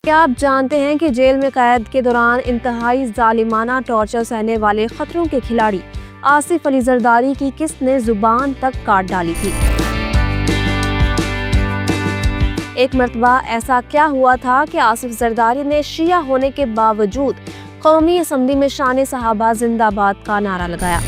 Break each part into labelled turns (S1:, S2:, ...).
S1: کیا آپ جانتے ہیں کہ جیل میں قید کے دوران انتہائی ظالمانہ ٹارچر سہنے والے خطروں کے کھلاڑی آصف علی زرداری کی کس نے زبان تک کاٹ ڈالی تھی؟ ایک مرتبہ ایسا کیا ہوا تھا کہ آصف زرداری نے شیعہ ہونے کے باوجود قومی اسمبلی میں شان صحابہ زندہ باد کا نعرہ لگایا؟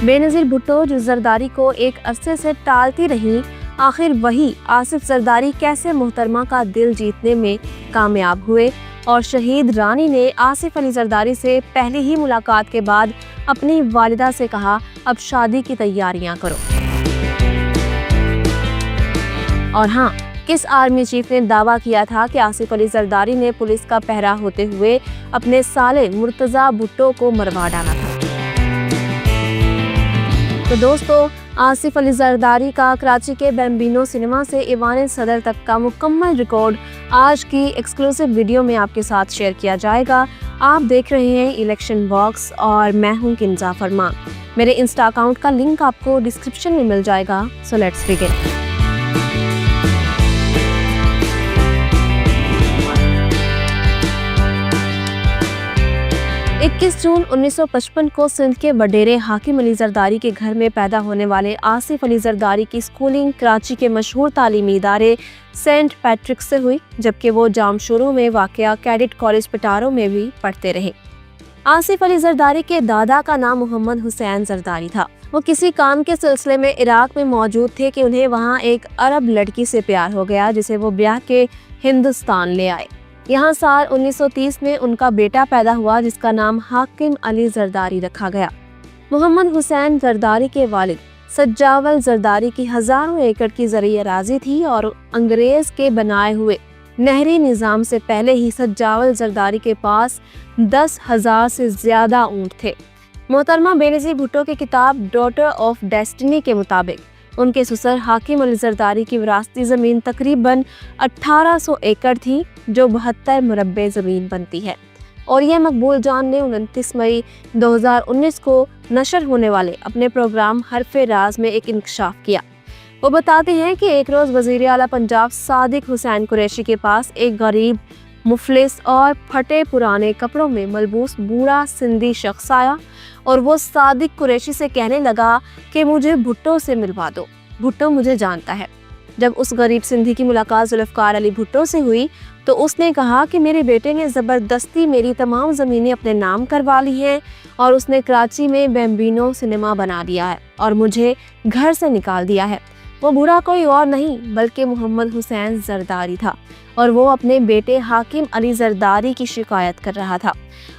S1: بے نظیر بھٹو جو زرداری کو ایک عرصے سے ٹالتی رہی، آخر وہی آصف زرداری کیسے محترمہ کا دل جیتنے میں کامیاب ہوئے اور شہید رانی نے آصف علی زرداری سے پہلی ہی ملاقات کے بعد اپنی والدہ سے کہا اب شادی کی تیاریاں کرو؟ اور ہاں، کس آرمی چیف نے دعویٰ کیا تھا کہ آصف علی زرداری نے پولیس کا پہرا ہوتے ہوئے اپنے سالے مرتضیٰ بھٹو کو مروا ڈالا تھا؟ تو دوستو، آصف علی زرداری کا کراچی کے بمبینو سنیما سے ایوان صدر تک کا مکمل ریکارڈ آج کی ایکسکلوسیو ویڈیو میں آپ کے ساتھ شیئر کیا جائے گا۔ آپ دیکھ رہے ہیں الیکشن باکس اور میں ہوں کنزا فرمان۔ میرے انسٹا اکاؤنٹ کا لنک آپ کو ڈسکرپشن میں مل جائے گا۔ So let's begin. 21 جون 1955 کو سندھ کے وڈیرے حاکم علی زرداری کے گھر میں پیدا ہونے والے آصف علی زرداری کی سکولنگ کراچی کے مشہور تعلیمی ادارے سینٹ پیٹرکس سے ہوئی، جبکہ وہ جامشورو میں واقع کیڈٹ کالج پٹارو میں بھی پڑھتے رہے۔ آصف علی زرداری کے دادا کا نام محمد حسین زرداری تھا۔ وہ کسی کام کے سلسلے میں عراق میں موجود تھے کہ انہیں وہاں ایک عرب لڑکی سے پیار ہو گیا، جسے وہ بیاہ کے ہندوستان لے آئے۔ یہاں سال 1930 میں ان کا بیٹا پیدا ہوا جس کا نام حاکم علی زرداری رکھا گیا۔ محمد حسین زرداری کے والد سجاول زرداری کی ہزاروں ایکڑ کی زرعی اراضی تھی اور انگریز کے بنائے ہوئے نہری نظام سے پہلے ہی سجاول زرداری کے پاس 10,000 سے زیادہ اونٹ تھے۔ محترمہ بے نظیر بھٹو کی کتاب ڈاٹر آف ڈیسٹنی کے مطابق ان کے سسر حاکم علی زرداری کی وراثتی زمین تقریباً 1800 ایکڑ تھی، جو 72 مربع زمین بنتی ہے، اور یہ مقبول جان نے 29 مئی 2019 کو نشر ہونے والے اپنے پروگرام حرف راز میں ایک انکشاف کیا۔ وہ بتاتے ہیں کہ ایک روز وزیر اعلیٰ پنجاب صادق حسین قریشی کے پاس ایک غریب، مفلس اور پھٹے پرانے کپڑوں میں ملبوس بوڑھا سندھی شخص آیا اور وہ صادق قریشی سے کہنے لگا کہ مجھے بھٹو سے ملوا دو، بھٹو مجھے جانتا ہے۔ جب اس غریب سندھی کی ملاقات ذوالفقار علی بھٹو سے ہوئی تو اس نے کہا کہ میرے بیٹے نے زبردستی میری تمام زمینیں اپنے نام کروا لی ہیں اور اس نے کراچی میں بمبینو سنیما بنا دیا ہے اور مجھے گھر سے نکال دیا ہے۔ وہ بوڑھا کوئی اور نہیں بلکہ محمد حسین زرداری تھا اور وہ اپنے بیٹے حاکم علی زرداری کی شکایت کر رہا تھا۔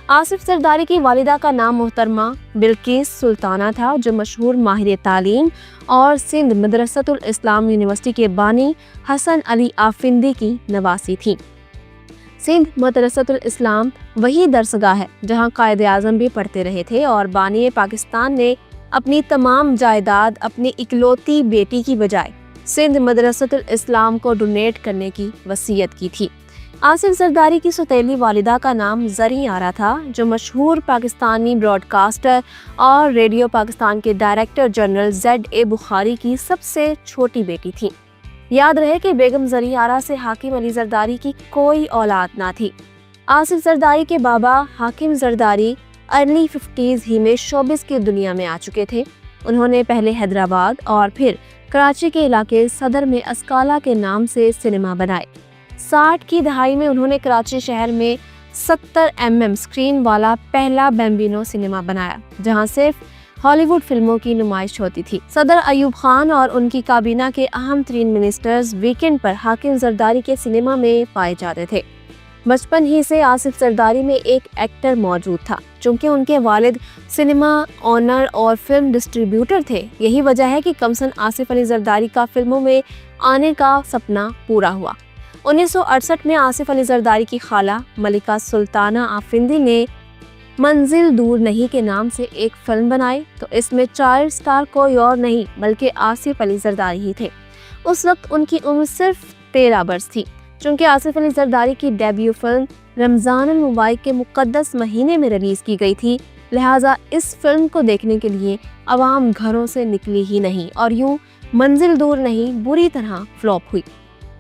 S1: آصف زرداری کی والدہ کا نام محترمہ بلقیس سلطانہ تھا، جو مشہور ماہر تعلیم اور سندھ مدرسۃ الاسلام یونیورسٹی کے بانی حسن علی آفندی کی نواسی تھیں۔ سندھ مدرسۃ الاسلام وہی درسگاہ ہے جہاں قائد اعظم بھی پڑھتے رہے تھے اور بانی پاکستان نے اپنی تمام جائیداد اپنی اکلوتی بیٹی کی بجائے سندھ مدرسۃ الاسلام کو ڈونیٹ کرنے کی وصیت کی تھی۔ آصف زرداری کی سوتیلی والدہ کا نام زریں آرا تھا، جو مشہور پاکستانی براڈ کاسٹر اور ریڈیو پاکستان کے ڈائریکٹر جنرل ZA بخاری کی سب سے چھوٹی بیٹی تھی۔ یاد رہے کہ بیگم زریں آرا سے حاکم علی زرداری کی کوئی اولاد نہ تھی۔ آصف زرداری کے بابا حاکم زرداری ارلی 50s ہی میں شوبز کی دنیا میں آ چکے تھے۔ انہوں نے پہلے حیدرآباد اور پھر کراچی کے علاقے صدر میں اسکالا کے نام سے سنیما بنائے۔ 60 کی دہائی میں انہوں نے کراچی شہر میں 70 mm سکرین والا پہلا بمبینو سنیما بنایا، جہاں صرف ہالی ووڈ فلموں کی نمائش ہوتی تھی۔ صدر ایوب خان اور ان کی کابینہ کے اہم ترین منسٹرز ویکینڈ پر حاکم زرداری کے سنیما میں پائے جاتے تھے۔ بچپن ہی سے آصف زرداری میں ایک ایکٹر موجود تھا، چونکہ ان کے والد سنیما اونر اور فلم ڈسٹریبیوٹر تھے۔ یہی وجہ ہے کہ کمسن آصف علی زرداری کا فلموں میں آنے کا سپنا پورا ہوا۔ 1968 میں آصف علی زرداری کی خالہ ملکہ سلطانہ آفندی نے منزل دور نہیں کے نام سے ایک فلم بنائی، تو اس میں چائلڈ سٹار کوئی اور نہیں بلکہ آصف علی زرداری ہی تھے۔ اس وقت ان کی عمر صرف 13 برس تھی۔ چونکہ آصف علی زرداری کی ڈیبیو فلم رمضان المبارک کے مقدس مہینے میں ریلیز کی گئی تھی، لہٰذا اس فلم کو دیکھنے کے لیے عوام گھروں سے نکلی ہی نہیں اور یوں منزل دور نہیں بری طرح فلاپ ہوئی۔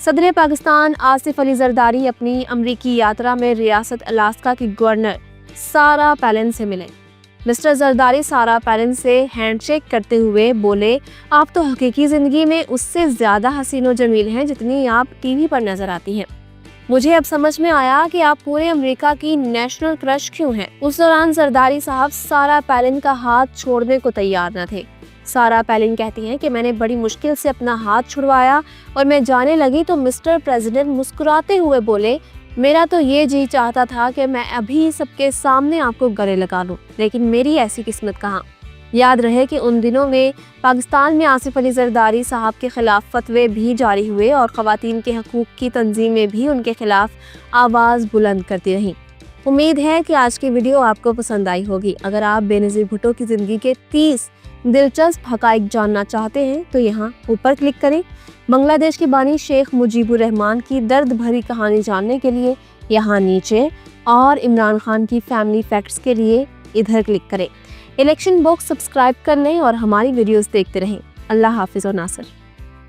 S1: صدر پاکستان آصف علی زرداری اپنی امریکی یاترا میں ریاست الاسکا کی گورنر سارا پیلن سے ملے۔ مسٹر زرداری سارا پیلن سے ہینڈ شیک کرتے ہوئے بولے، آپ تو حقیقی زندگی میں اس سے زیادہ حسین و جمیل ہیں جتنی آپ ٹی وی پر نظر آتی ہیں۔ مجھے اب سمجھ میں آیا کہ آپ پورے امریکہ کی نیشنل کرش کیوں ہیں۔ اس دوران زرداری صاحب سارا پیلن کا ہاتھ چھوڑنے کو تیار نہ تھے۔ سارا پیلن کہتی ہیں کہ میں نے بڑی مشکل سے اپنا ہاتھ چھڑوایا اور میں جانے لگی تو مسٹر پریزیڈنٹ مسکراتے ہوئے بولے، میرا تو یہ جی چاہتا تھا کہ میں ابھی سب کے سامنے آپ کو گلے لگا لوں، لیکن میری ایسی قسمت کہاں۔ یاد رہے کہ ان دنوں میں پاکستان میں آصف علی زرداری صاحب کے خلاف فتوے بھی جاری ہوئے اور خواتین کے حقوق کی تنظیمیں بھی ان کے خلاف آواز بلند کرتی رہیں۔ امید ہے کہ آج کی ویڈیو آپ کو پسند آئی ہوگی۔ اگر آپ بے-نظیر بھٹو کی زندگی کے 30 دلچسپ حقائق جاننا چاہتے ہیں تو یہاں اوپر کلک کریں۔ بنگلہ دیش کے بانی شیخ مجیب الرحمان کی درد بھری کہانی جاننے کے لیے یہاں نیچے، اور عمران خان کی فیملی فیکٹس کے لیے ادھر کلک کریں۔ الیکشن باکس سبسکرائب کر لیں اور ہماری ویڈیوز دیکھتے رہیں۔ اللہ حافظ و ناصر۔